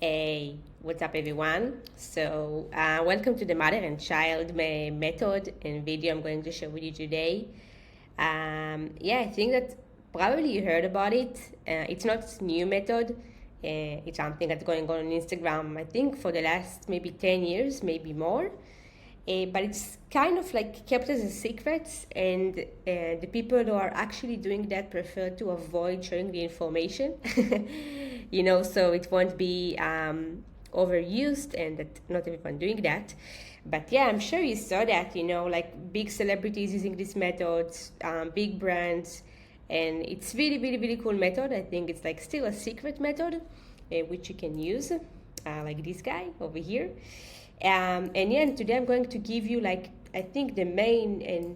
Hey, what's up everyone? So welcome to the mother and child method and video I'm going to share with you today. I think that probably you heard about it. It's not a new method. It's something that's going on Instagram, I think, for the last maybe 10 years, maybe more. But it's kind of like kept as a secret, and the people who are actually doing that prefer to avoid sharing the information. So it won't be overused, and that not everyone doing that. But yeah, I'm sure you saw that, like big celebrities using this method, big brands, and it's really, really, really cool method. I think it's like still a secret method, which you can use, like this guy over here. And today I'm going to give you I think the main and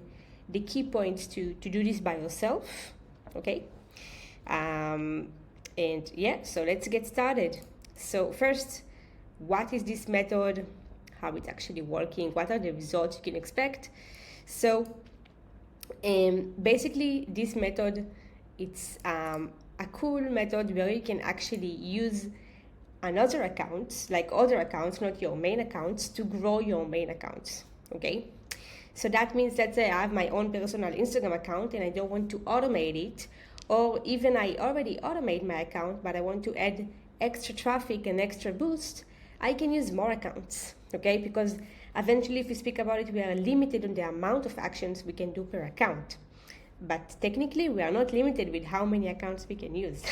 the key points to do this by yourself, okay? So let's get started. So first, what is this method? How it's actually working? What are the results you can expect? So basically this method, it's a cool method where you can actually use another accounts, like other accounts, not your main accounts, to grow your main accounts, okay? So that means that I have my own personal Instagram account and I don't want to automate it, or even I already automate my account, but I want to add extra traffic and extra boost, I can use more accounts, okay? Because eventually, if we speak about it, we are limited on the amount of actions we can do per account. But technically, we are not limited with how many accounts we can use,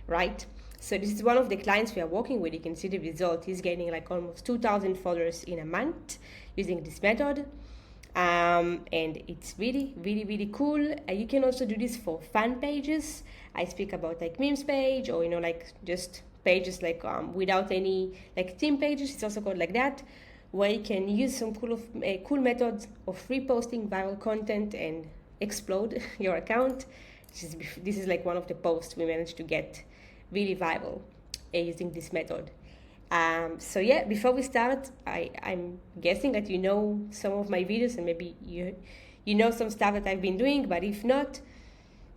right? So this is one of the clients we are working with. You can see the result. He's getting like almost 2,000 followers in a month using this method. And it's really, really, really cool. You can also do this for fan pages. I speak about like memes page, or, like just pages like without any like theme pages. It's also called like that, where you can use some cool methods of reposting viral content and explode your account. This is like one of the posts we managed to get really viral using this method. Before we start, I'm guessing that you know some of my videos, and maybe you know some stuff that I've been doing, but if not,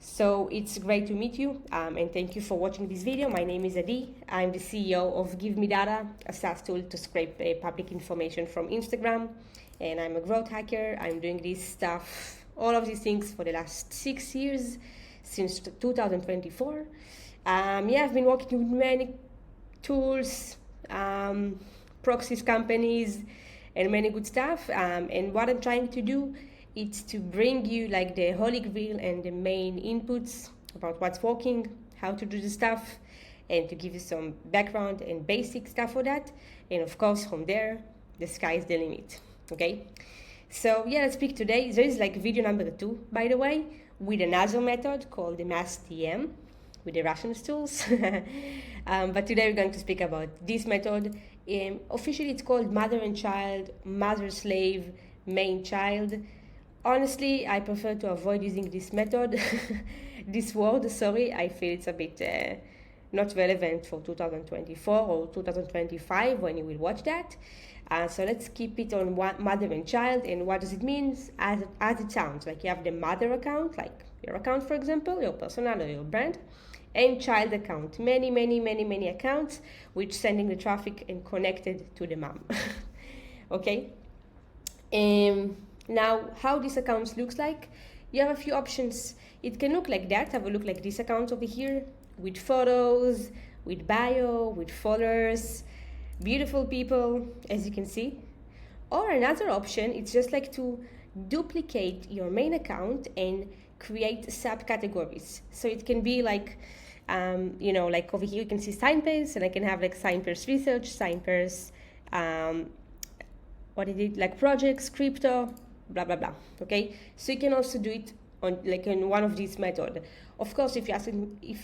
so it's great to meet you, and thank you for watching this video. My name is Adi. I'm the CEO of Give Me Data, a SaaS tool to scrape public information from Instagram, and I'm a growth hacker. I'm doing this stuff, all of these things, for the last 6 years, since 2024. I've been working with many tools, proxies companies, and many good stuff. And what I'm trying to do is to bring you like the holy grail and the main inputs about what's working, how to do the stuff, and to give you some background and basic stuff for that. And of course, from there, the sky is the limit, okay? So let's speak today. There is like video number 2, by the way, with another method called the mass TM, with the Russian tools. But today we're going to speak about this method. Officially it's called mother and child, mother slave, main child. Honestly, I prefer to avoid using this method. This word, sorry, I feel it's a bit not relevant for 2024 or 2025 when you will watch that. So let's keep it on mother and child. And what does it mean? As it sounds, like you have the mother account, like your account, for example, your personal or your brand, and child account, many accounts, which sending the traffic and connected to the mom. Okay. Now, how this account looks like, you have a few options. It can look like that. Have a look like this account over here, with photos, with bio, with followers, beautiful people, as you can see. Or another option, it's just like to duplicate your main account and create subcategories. So it can be like, like over here you can see signpairs, and I can have like signpairs research, signpairs, like projects, crypto, blah blah blah. Okay, so you can also do it on like in one of these methods. Of course, if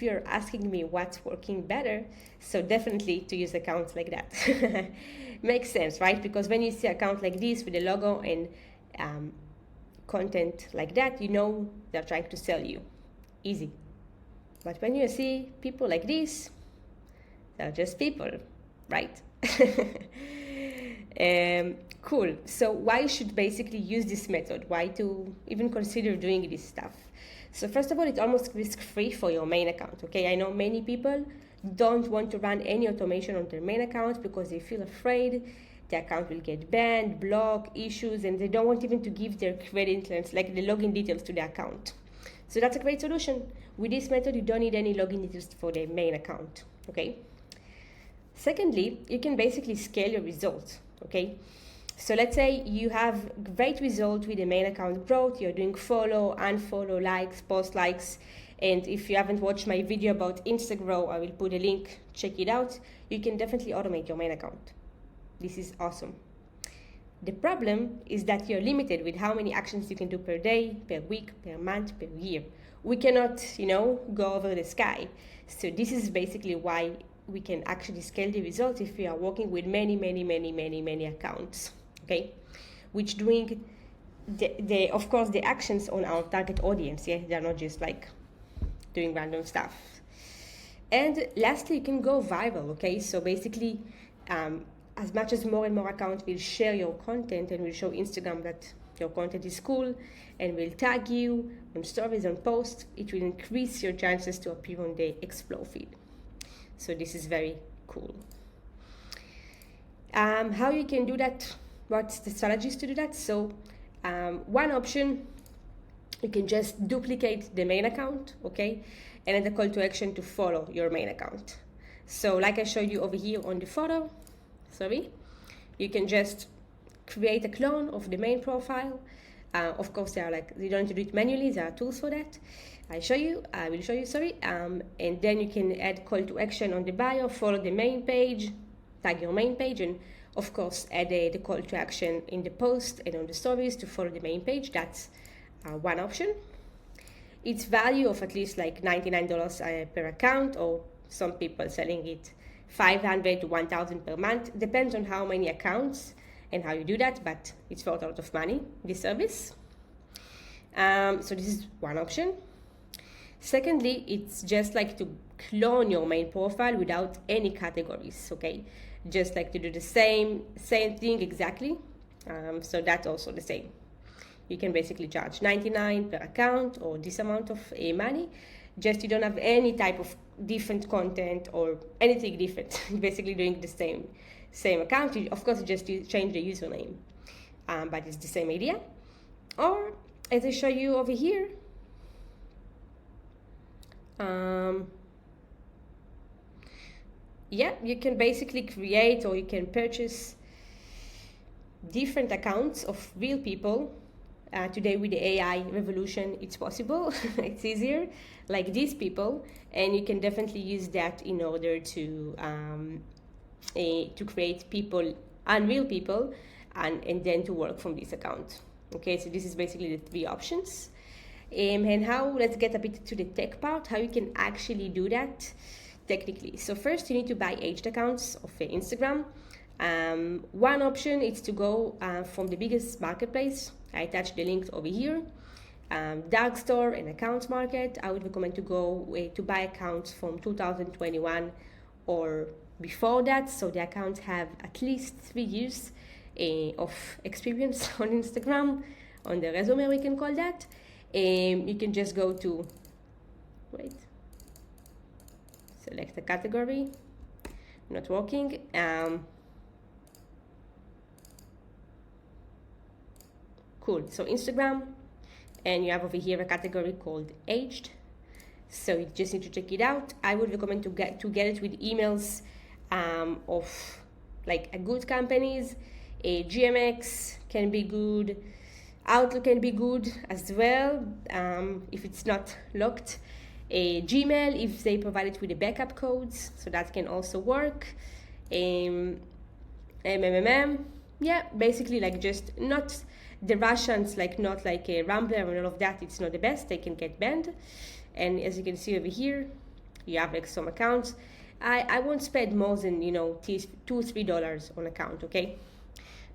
you're asking me what's working better, so definitely to use accounts like that. Makes sense, right? Because when you see account like this with a logo and content like that, they're trying to sell you. Easy. But when you see people like this, they're just people, right? Cool. So why you should basically use this method? Why to even consider doing this stuff? So first of all, it's almost risk-free for your main account, okay? I know many people don't want to run any automation on their main account because they feel afraid the account will get banned, blocked, issues, and they don't want even to give their credentials, like the login details to the account. So that's a great solution. With this method, you don't need any login details for the main account, okay? Secondly, you can basically scale your results, okay? So let's say you have great result with the main account growth, you're doing follow, unfollow, likes, post likes, and if you haven't watched my video about Instagram, I will put a link, check it out. You can definitely automate your main account. This is awesome. The problem is that you're limited with how many actions you can do per day, per week, per month, per year. We cannot, go over the sky. So this is basically why we can actually scale the results if we are working with many accounts, okay? Which doing of course the actions on our target audience, yeah? They're not just like doing random stuff. And lastly, you can go viral, okay? So basically, as much as more and more accounts will share your content and will show Instagram that your content is cool and will tag you on stories and posts, it will increase your chances to appear on the Explore feed. So this is very cool. How you can do that? What's the strategies to do that? So one option, you can just duplicate the main account, okay? And then the call to action to follow your main account. So like I showed you over here on the photo, you can just create a clone of the main profile. Of course, you don't need to do it manually. There are tools for that. I will show you, and then you can add call to action on the bio, follow the main page, tag your main page, and of course add the call to action in the post and on the stories to follow the main page. That's one option. Its value of at least like $99 per account, or some people selling it $500 to $1,000 per month. Depends on how many accounts and how you do that, but it's worth a lot of money, this service. So this is one option. Secondly, it's just like to clone your main profile without any categories, okay? Just like to do the same thing exactly. So that's also the same. You can basically charge $99 per account or this amount of money. Just you don't have any type of different content or anything different. Basically doing the same account. Of course, just change the username, but it's the same idea. Or as I show you over here, you can basically create or you can purchase different accounts of real people. Today with the AI revolution, it's possible. It's easier, like these people, and you can definitely use that in order to create people, unreal people, and then to work from this account. Okay, so this is basically the three options. And let's get a bit to the tech part, how you can actually do that technically. So first you need to buy aged accounts of Instagram. One option is to go from the biggest marketplace. I attached the links over here. Dark Store and Accounts Market. I would recommend to go to buy accounts from 2021 or before that, so the accounts have at least 3 years of experience on Instagram, on the resume we can call that. You can just go to, select the category, not working. Cool, so Instagram, and you have over here a category called aged. So you just need to check it out. I would recommend to get it with emails of like a good companies. GMX can be good. Outlook can be good as well if it's not locked. Gmail if they provide it with the backup codes, so that can also work. MMM, basically like just not the Russians, like not like a Rambler and all of that. It's not the best. They can get banned. And as you can see over here, you have like some accounts. I won't spend more than $2-3 on account, okay?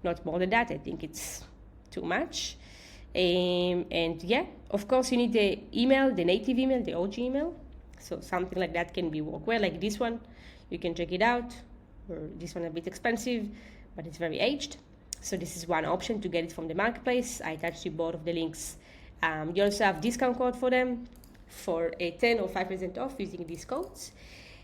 Not more than that. I think it's too much. And of course you need the email, the native email, the OG email. So something like that can be work well. Like this one, you can check it out. Or this one a bit expensive, but it's very aged. So this is one option to get it from the marketplace. I attached you both of the links. You also have discount code for them for a 10 or 5% off using these codes.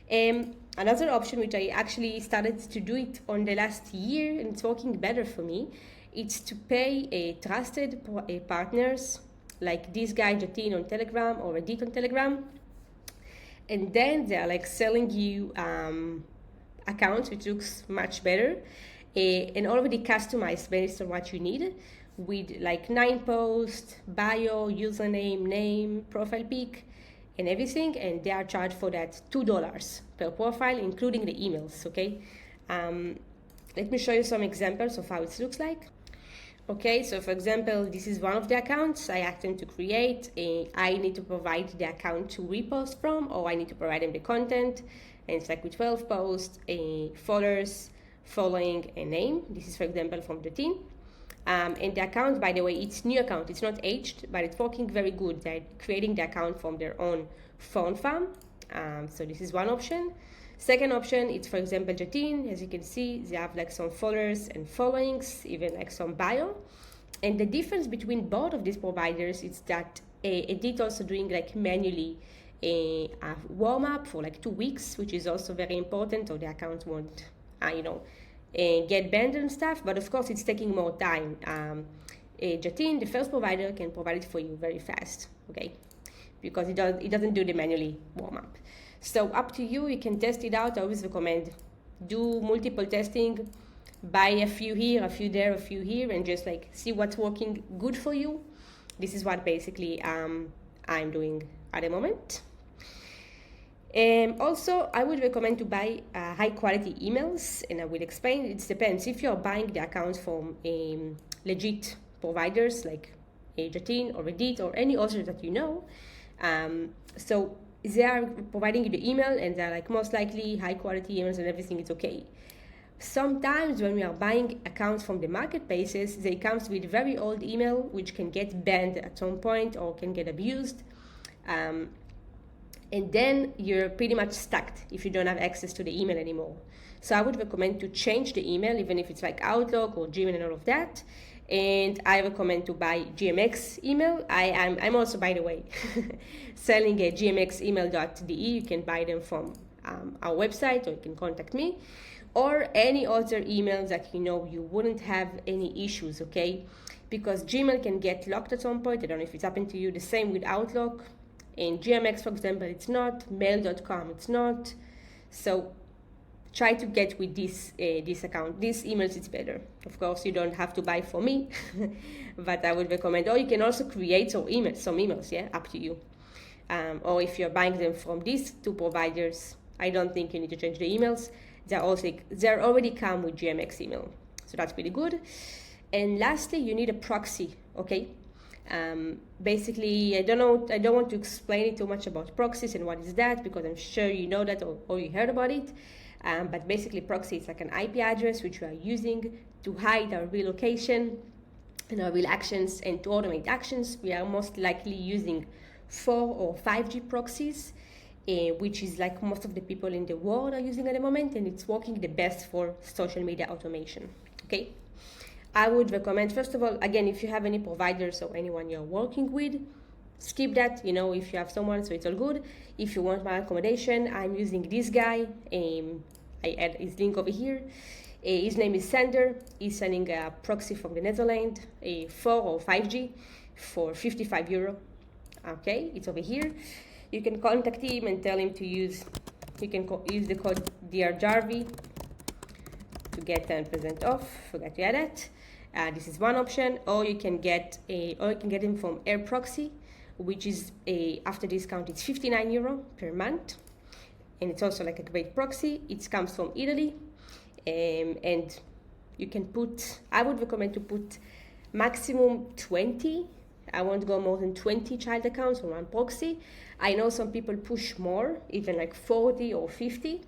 Another option, which I actually started to do it on the last year, and it's working better for me, it's to pay a trusted partners like this guy Jatin on Telegram or Reddit on Telegram, and then they're like selling you accounts, which looks much better, and already customized based on what you need, with like 9 posts, bio, username, name, profile pic, and everything, and they are charged for that $2 per profile, including the emails. Okay, let me show you some examples of how it looks like. Okay, so for example, this is one of the accounts I asked them to create. I need to provide the account to repost from, or I need to provide them the content, and it's like with 12 posts, followers, following, a name. This is, for example, from the team. And the account, by the way, it's new account. It's not aged, but it's working very good. They're creating the account from their own phone farm. So this is one option. Second option, it's, for example, Jatin. As you can see, they have like some followers and followings, even like some bio. And the difference between both of these providers is that Edit also doing like manually a warm-up for like 2 weeks, which is also very important, so the account won't, get banned and stuff. But of course, it's taking more time. Jatin, the first provider, can provide it for you very fast, okay? Because it doesn't do the manually warm-up. So up to you, you can test it out. I always recommend do multiple testing, buy a few here, a few there, a few here, and just like see what's working good for you. This is what basically I'm doing at the moment. Also, I would recommend to buy high quality emails, and I will explain. It depends if you're buying the accounts from legit providers like Jatin or Reddit or any other that you know. So they are providing you the email, and they're like most likely high quality emails and everything is okay. Sometimes when we are buying accounts from the marketplaces, they come with very old email, which can get banned at some point or can get abused. And then you're pretty much stuck if you don't have access to the email anymore. So I would recommend to change the email, even if it's like Outlook or Gmail and all of that. And I recommend to buy GMX email. I'm also, by the way, selling a gmxemail.de. You can buy them from our website, or you can contact me, or any other emails that you wouldn't have any issues, okay? Because Gmail can get locked at some point. I don't know if it's happened to you. The same with Outlook. In GMX, for example, it's not. Mail.com, it's not. So try to get with this account. These emails, it's better. Of course, you don't have to buy for me, but I would recommend. Or you can also create some emails, yeah, up to you. Or if you're buying them from these two providers, I don't think you need to change the emails. They're already come with GMX email, so that's pretty good. And lastly, you need a proxy, okay? Basically, I don't want to explain it too much about proxies and what is that, because I'm sure you know that or you heard about it. But basically, proxy is like an IP address which we are using to hide our real location and our real actions, and to automate actions. We are most likely using 4 or 5G proxies, which is like most of the people in the world are using at the moment, and it's working the best for social media automation, okay? I would recommend, first of all, again, if you have any providers or anyone you're working with, skip that, if you have someone, so it's all good. If you want my accommodation, I'm using this guy. I add his link over here. His name is Sander. He's selling a proxy from the Netherlands, a 4 or 5G for €55. Okay, it's over here. You can contact him and tell him to use the code DRJarvi to get 10% off. Forgot to add that. This is one option. Or you can get him from Air Proxy, which is after discount, it's €59 per month, and it's also like a great proxy. It comes from Italy, and you can I would recommend to put maximum 20. I won't go more than 20 child accounts on one proxy. I know some people push more, even like 40 or 50,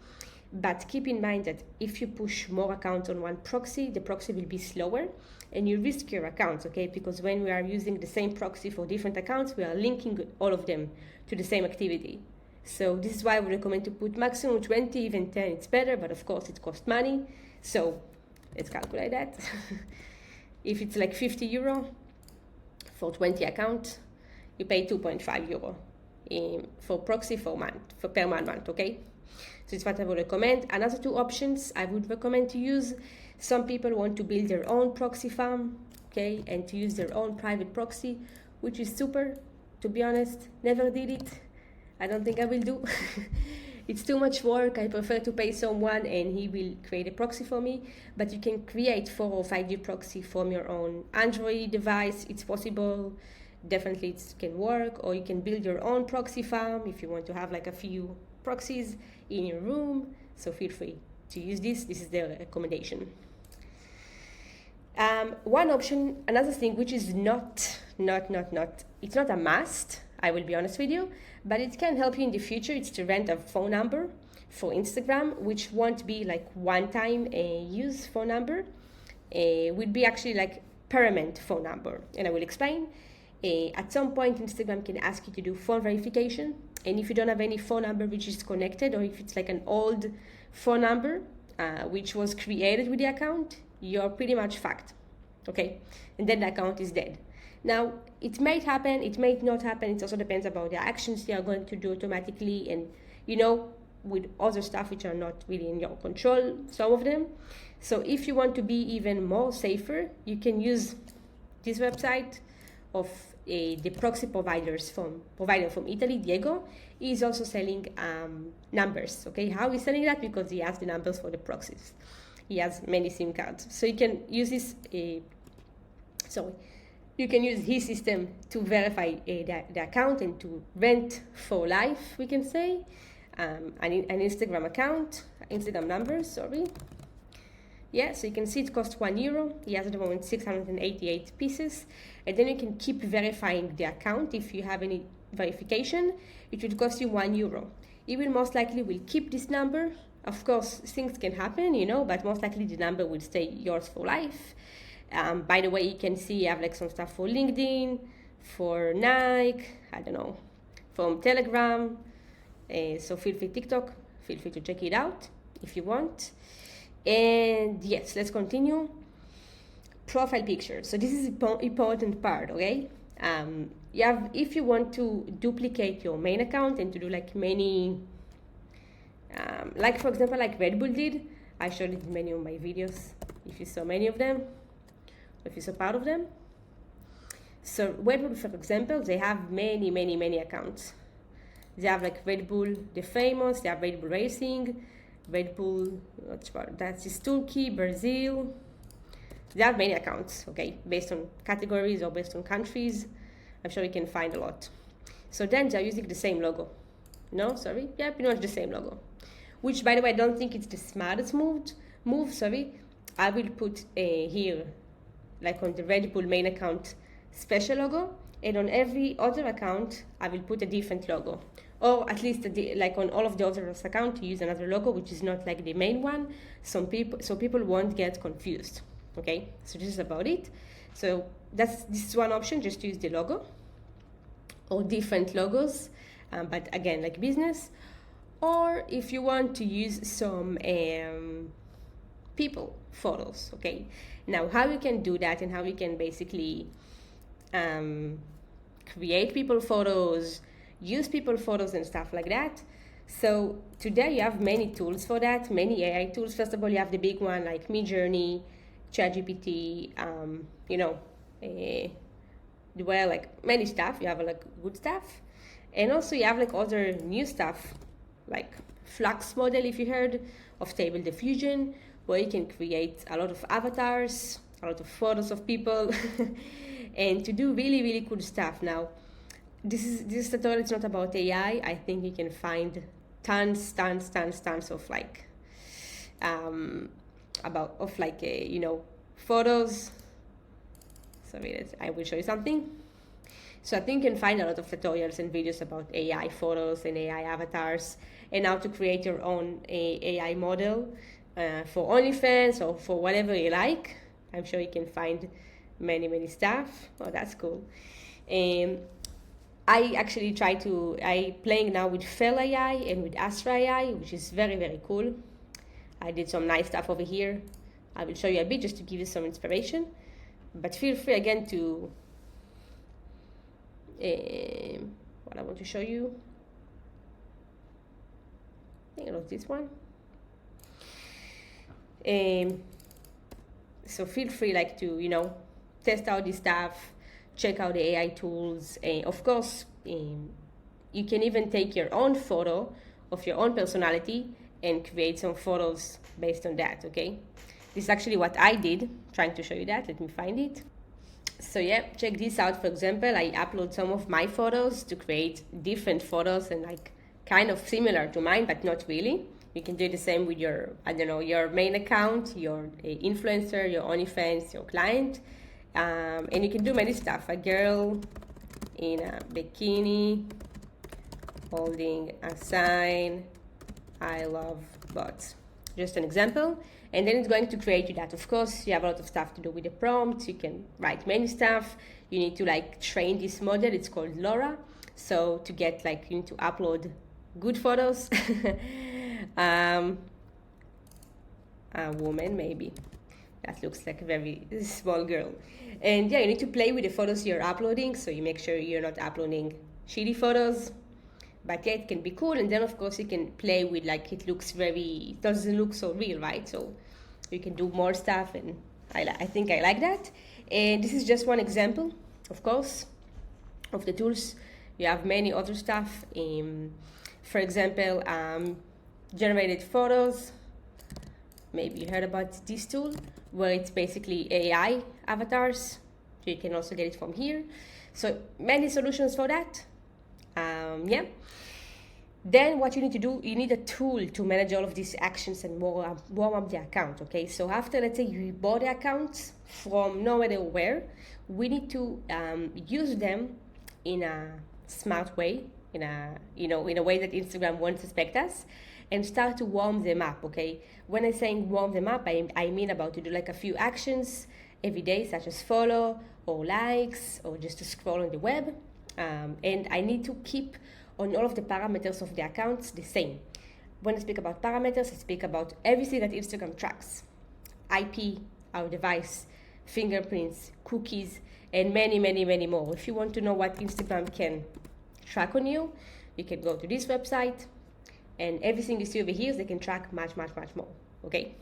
but keep in mind that if you push more accounts on one proxy, the proxy will be slower, and you risk your accounts, okay? Because when we are using the same proxy for different accounts, we are linking all of them to the same activity. So this is why I would recommend to put maximum 20, even 10, it's better, but of course it costs money. So let's calculate that. If it's like €50 for 20 accounts, you pay €2.5 for proxy per month, okay? So it's what I would recommend. Another two options I would recommend to use. Some people want to build their own proxy farm, okay, and to use their own private proxy, which is super, to be honest. Never did it. I don't think I will do. It's too much work. I prefer to pay someone and he will create a proxy for me. But you can create 4 or 5G proxy from your own Android device. It's possible. Definitely it can work. Or you can build your own proxy farm if you want to have like a few proxies in your room. So feel free to use this. This is the recommendation. One option, another thing which is not, it's not a must, I will be honest with you, but it can help you in the future. It's to rent a phone number for Instagram, which won't be like one-time use phone number. Would be actually like permanent phone number, and I will explain. At some point, Instagram can ask you to do phone verification, and if you don't have any phone number which is connected, or if it's like an old phone number which was created with the account, you're pretty much fucked, okay? And then the account is dead. Now, it may happen, it may not happen. It also depends about the actions they are going to do automatically, and with other stuff which are not really in your control, some of them. So if you want to be even more safer, you can use this website of the proxy provider from Italy. Diego is also selling numbers, okay? How is selling that? Because he has the numbers for the proxies. He has many SIM cards. So you can use this, you can use his system to verify the account and to rent for life, we can say, an Instagram account, Instagram number, sorry. Yeah, so you can see it costs €1. He has at the moment 688 pieces. And then you can keep verifying the account. If you have any verification, it will cost you €1. He will most likely will keep this number. Of course, things can happen, but most likely the number will stay yours for life. By the way, you can see you have like some stuff for LinkedIn, for Nike, I don't know, from Telegram. So feel free TikTok, feel free to check it out if you want. And yes, let's continue. Profile picture. So this is an important part, okay? If you want to duplicate your main account and to do like many, like for example, like Red Bull did. I showed it in many of my videos, if you saw many of them, if you saw part of them. So Red Bull, for example, they have many accounts. They have like Red Bull, the famous, they have Red Bull Racing, Red Bull, that's Turkey, Brazil. They have many accounts, okay, based on categories or based on countries. I'm sure you can find a lot. So then they're using the same logo. No, sorry, yeah, pretty much the same logo. Which, by the way, I don't think it's the smartest move. I will put here, like on the Red Bull main account, special logo, and on every other account, I will put a different logo. Or at least like on all of the other accounts, use another logo, which is not like the main one, so people won't get confused. Okay, so this is about it. So this is one option, just to use the logo or different logos, but again, like business. Or if you want to use some people photos, okay. Now, how you can do that and how you can basically create people photos, use people photos and stuff like that. So today you have many tools for that, many AI tools. First of all, you have the big one like MidJourney, ChatGPT, like many stuff. You have like good stuff, and also you have like other new stuff like Flux model, if you heard of Stable Diffusion, where you can create a lot of avatars, a lot of photos of people, and to do really cool stuff. Now, this tutorial is not about AI. I think you can find tons of like photos. Sorry, I will show you something. So I think you can find a lot of tutorials and videos about AI photos and AI avatars and how to create your own AI model for OnlyFans or for whatever you like. I'm sure you can find many stuff. Oh, that's cool. I actually playing now with Fel AI and with Astra AI, which is very cool. I did some nice stuff over here. I will show you a bit just to give you some inspiration. But feel free again to what I want to show you. think it was this one. So feel free like to, you know, test out this stuff, check out the AI tools. Of course, you can even take your own photo of your own personality and create some photos based on that, okay? This is actually what I did, trying to show you that. Let me find it. So yeah, check this out. For example, I upload some of my photos to create different photos and like kind of similar to mine, but not really. You can do the same with your, I don't know, your main account, your influencer, your OnlyFans, your client. And you can do many stuff. A girl in a bikini holding a sign, I love bots. Just an example. And then it's going to create you that. Of course, you have a lot of stuff to do with the prompts. You can write many stuff. You need to like train this model. It's called LoRa. So to get like, you need to upload good photos. A woman maybe. That looks like a very small girl. And yeah, you need to play with the photos you're uploading. So you make sure you're not uploading shitty photos. But yeah, it can be cool. And then of course you can play with like, it doesn't look so real, right? So you can do more stuff, and I think I like that. And this is just one example, of course, of the tools. You have many other stuff. For example, generated photos. Maybe you heard about this tool, where it's basically AI avatars. So you can also get it from here. So many solutions for that. Yeah. Then what you need to do, you need a tool to manage all of these actions and warm up the account, okay? So after, let's say you bought the accounts from no matter where, we need to use them in a smart way, in a way that Instagram won't suspect us, and start to warm them up, okay? When I'm saying warm them up, I mean about to do like a few actions every day, such as follow or likes or just to scroll on the web. And I need to keep on all of the parameters of the accounts the same. When I speak about parameters, I speak about everything that Instagram tracks. IP, our device, fingerprints, cookies, and many, many, many more. If you want to know what Instagram can track on you, you can go to this website, and everything you see over here, they can track much, much, much more, okay?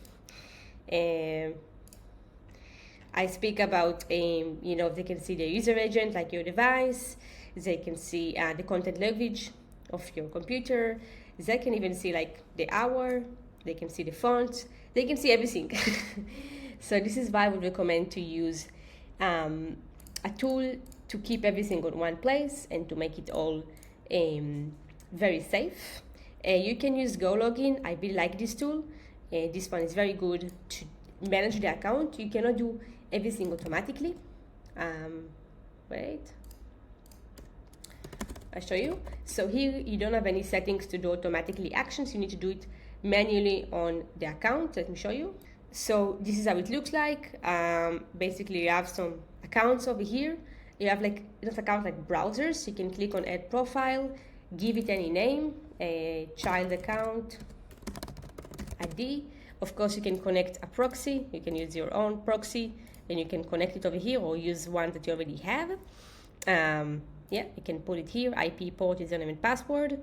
I speak about, they can see the user agent, like your device. They can see the content language of your computer. They can even see like the hour. They can see the font. They can see everything. So this is why I would recommend to use a tool to keep everything on one place and to make it all very safe. You can use Go Login. I really like this tool. This one is very good to manage the account. You cannot do everything automatically. Wait. I'll show you. So here you don't have any settings to do automatically actions. You need to do it manually on the account. Let me show you. So this is how it looks like. Basically you have some accounts over here. You have like, not account, like browsers. You can click on add profile, give it any name, a child account, ID. Of course you can connect a proxy. You can use your own proxy and you can connect it over here or use one that you already have. Yeah, you can put it here, IP, port, username, and password.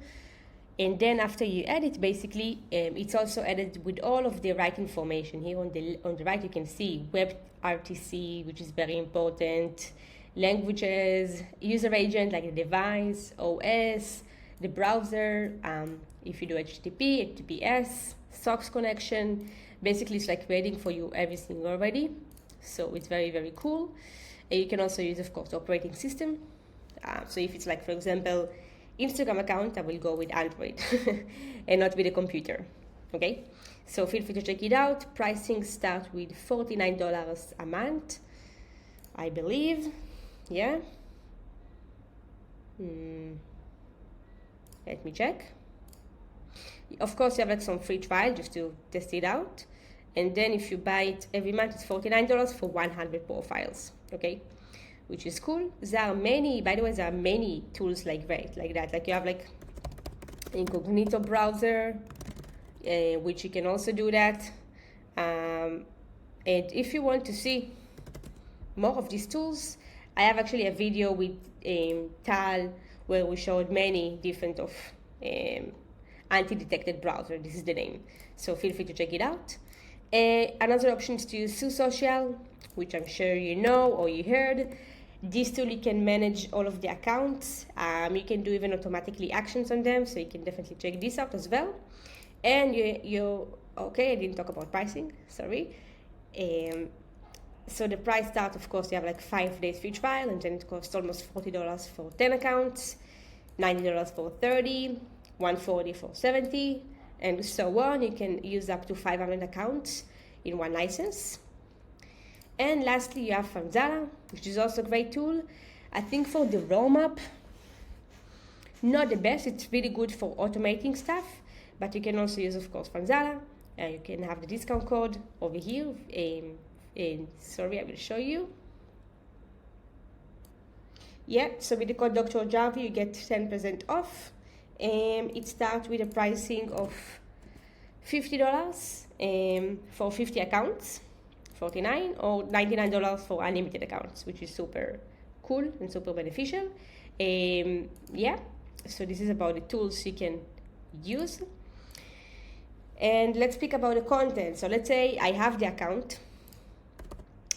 And then after you add it, basically, it's also added with all of the right information. Here on the right, you can see web RTC, which is very important, languages, user agent, like the device, OS, the browser, if you do HTTP, HTTPS, SOCKS connection. Basically, it's like waiting for you everything already. So it's very, very cool. And you can also use, of course, operating system. So if it's like, for example, Instagram account, I will go with Android and not with a computer, okay? So feel free to check it out. Pricing starts with $49 a month, I believe, yeah. Let me check. Of course, you have like some free trial just to test it out. And then if you buy it every month, it's $49 for 100 profiles, okay? Which is cool. There are many, by the way, there are many tools like that. Like you have like incognito browser, which you can also do that. And if you want to see more of these tools, I have actually a video with Tal where we showed many different of anti-detected browser. This is the name. So feel free to check it out. Another option is to use Social, which I'm sure you know or you heard. This tool, you can manage all of the accounts. You can do even automatically actions on them, so you can definitely check this out as well. And okay, I didn't talk about pricing, sorry. So the price start, of course, you have like 5 days free trial, and then it costs almost $40 for 10 accounts, $90 for 30, $140 for 70, and so on. You can use up to 500 accounts in one license. And lastly, you have Fanzala, which is also a great tool. I think for the roadmap, not the best. It's really good for automating stuff, but you can also use, of course, Fanzala. You can have the discount code over here. Sorry, I will show you. Yeah, so with the code Dr. Jarvi, you get 10% off. It starts with a pricing of $50 for 50 accounts. $49 or $99 for unlimited accounts, which is super cool and super beneficial. Yeah, so this is about the tools you can use. And let's speak about the content. So let's say I have the account,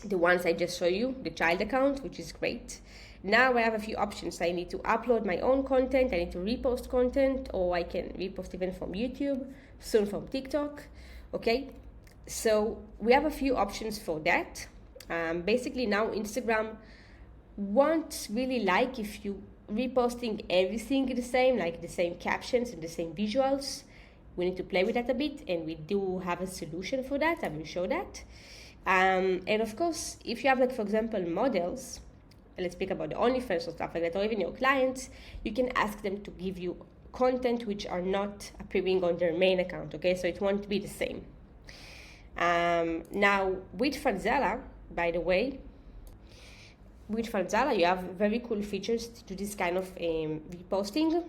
the ones I just showed you, the child account, which is great. Now I have a few options. I need to upload my own content, I need to repost content, or I can repost even from YouTube, soon from TikTok, okay? So we have a few options for that. Basically now Instagram won't really like if you reposting everything the same, like the same captions and the same visuals. We need to play with that a bit, and we do have a solution for that. I will show that. And of course, if you have, like, for example, models, let's speak about the OnlyFans or stuff like that, or even your clients, you can ask them to give you content which are not appearing on their main account, okay? So it won't be the same. Now with Fanzala, by the way, with Fanzala you have very cool features to do this kind of reposting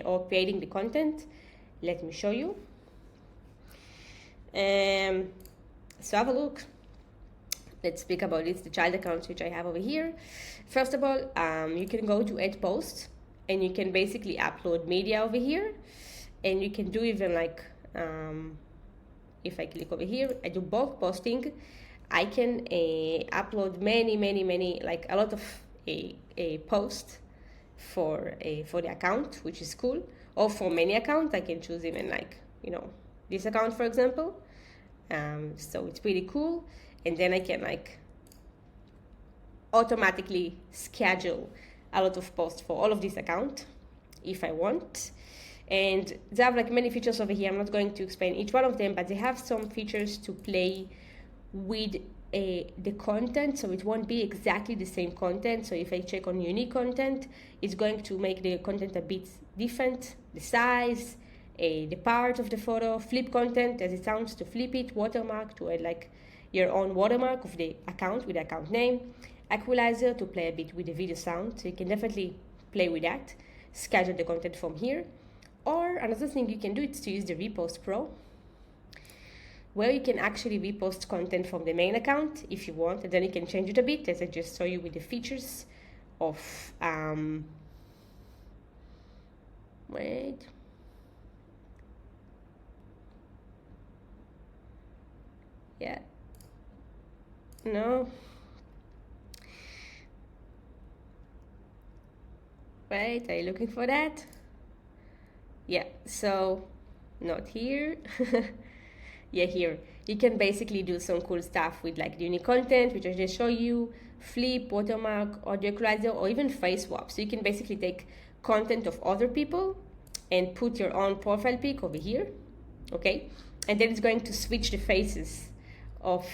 or creating the content. Let me show you. So have a look. Let's speak about this, the child accounts which I have over here. First of all, you can go to add posts, and you can basically upload media over here, and you can do even like if I click over here, I do bulk posting. I can upload many, like a lot of a post for the account, which is cool. Or for many accounts, I can choose even like, this account, for example. So it's pretty cool. And then I can like automatically schedule a lot of posts for all of this account if I want. And they have like many features over here. I'm not going to explain each one of them, but they have some features to play with the content, so it won't be exactly the same content. So if I check on unique content, it's going to make the content a bit different, the size, the part of the photo, flip content, as it sounds, to flip it, watermark, to add like your own watermark of the account with the account name, equalizer to play a bit with the video sound, so you can definitely play with that, schedule the content from here. Or another thing you can do is to use the Repost Pro, where you can actually repost content from the main account if you want, and then you can change it a bit, as I just saw you with the features of are you looking for that? Yeah, so not here. Yeah, here you can basically do some cool stuff with like the unique content, which I just show you, flip, watermark, audio equalizer, or even face swap. So you can basically take content of other people and put your own profile pic over here, okay? And then it's going to switch the faces of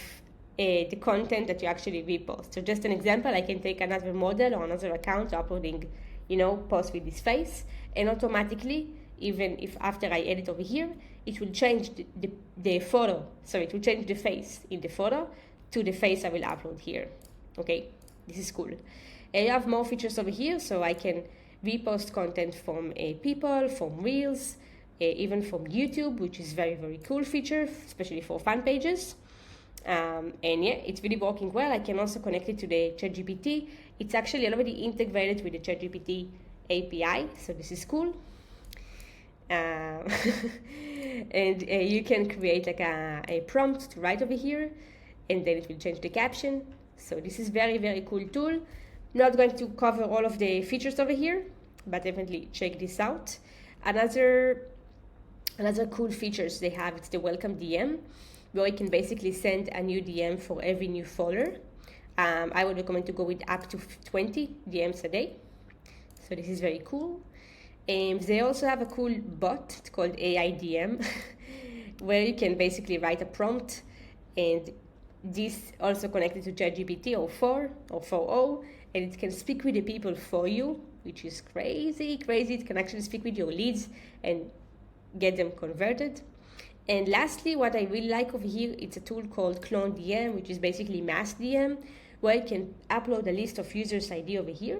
the content that you actually repost. So just an example, I can take another model or another account uploading, post with this face, and automatically, even if after I edit over here, it will change the photo. So it will change the face in the photo to the face I will upload here. Okay, this is cool. I have more features over here, so I can repost content from people, from Reels, even from YouTube, which is very, very cool feature, especially for fan pages. And yeah, it's really working well. I can also connect it to the ChatGPT. It's actually already integrated with the ChatGPT API, so this is cool. And you can create like a prompt to write over here, and then it will change the caption. So this is very, very cool tool. Not going to cover all of the features over here, but definitely check this out. Another cool features they have, it's the welcome DM, where you can basically send a new DM for every new follower. I would recommend to go with up to 20 DMs a day. So this is very cool. They also have a cool bot, it's called AI DM, where you can basically write a prompt, and this also connected to ChatGPT or 4 or 4.0, and it can speak with the people for you, which is crazy. It can actually speak with your leads and get them converted. And lastly, what I really like over here, it's a tool called Clone DM, which is basically mass DM, where you can upload a list of users ID over here,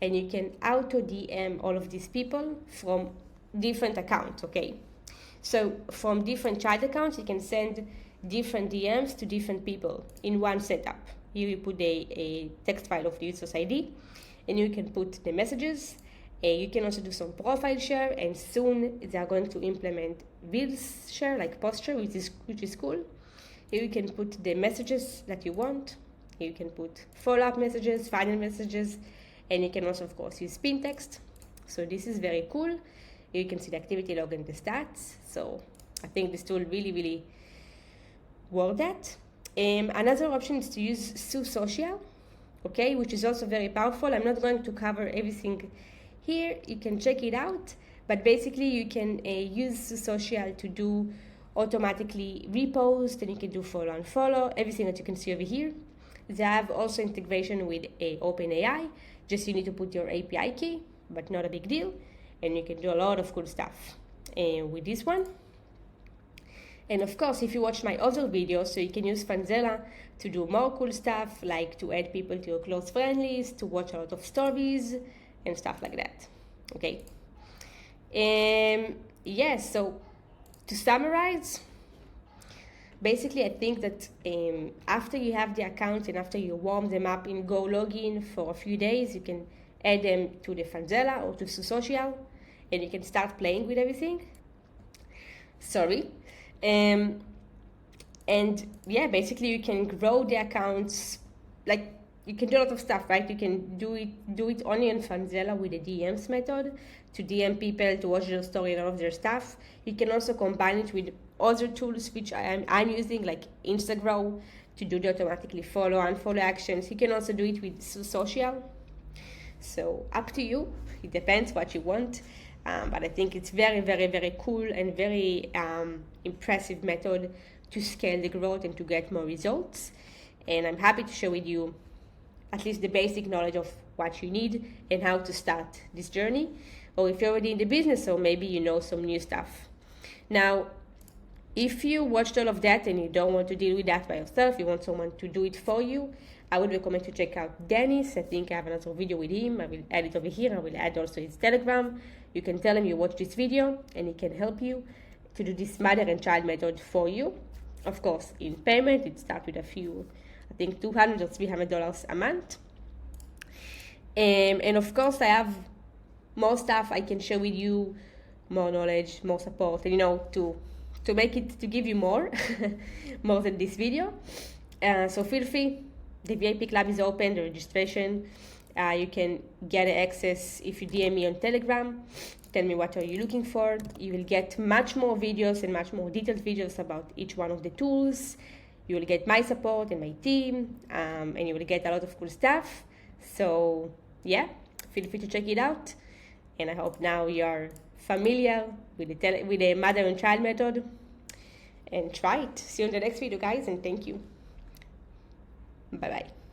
and you can auto DM all of these people from different accounts, okay? So from different child accounts, you can send different DMs to different people in one setup. Here you put a text file of the user's ID, and you can put the messages. You can also do some profile share, and soon they are going to implement Reels share, like post share, which is cool. Here you can put the messages that you want. Here you can put follow-up messages, final messages, and you can also, of course, use spin text. So this is very cool. Here you can see the activity log and the stats. So I think this tool really worth that. Another option is to use Social, okay, which is also very powerful. I'm not going to cover everything here. You can check it out, but basically you can use Social to do automatically repost, and you can do follow and follow, everything that you can see over here. They have also integration with OpenAI. Just you need to put your API key, but not a big deal, and you can do a lot of cool stuff with this one. And of course, if you watch my other videos, so you can use Fanzella to do more cool stuff, like to add people to your close friend list, to watch a lot of stories, and stuff like that, okay? Yes, so to summarize, basically I think that after you have the account and after you warm them up in Go Login for a few days, you can add them to the Fanzella or to Social, and you can start playing with everything. And yeah, basically you can grow the accounts, like you can do a lot of stuff, right? You can do it only in Fanzella with the DMs method, to DM people, to watch their story and all of their stuff. You can also combine it with other tools which I'm using, like Instagram, to do the automatically follow and unfollow actions. You can also do it with Social. So up to you. It depends what you want. But I think it's very cool and very impressive method to scale the growth and to get more results. And I'm happy to share with you at least the basic knowledge of what you need and how to start this journey. Or if you're already in the business, or maybe you know some new stuff. Now, if you watched all of that and you don't want to deal with that by yourself, you want someone to do it for you, I would recommend to check out Dennis. I think I have another video with him. I will add it over here. I will add also his Telegram. You can tell him you watch this video and he can help you to do this mother and child method for you. Of course, in payment, it starts with a few, I think $200 or $300 a month. And of course, I have more stuff I can share with you, more knowledge, more support, and to make it, to give you more, more than this video. So feel free. The VIP club is open, the registration. You can get access if you DM me on Telegram. Tell me what are you looking for. You will get much more videos and much more detailed videos about each one of the tools. You will get my support and my team, and you will get a lot of cool stuff. So yeah, feel free to check it out. And I hope now you are familiar with the mother and child method, and try it. See you in the next video, guys, and thank you. Bye-bye.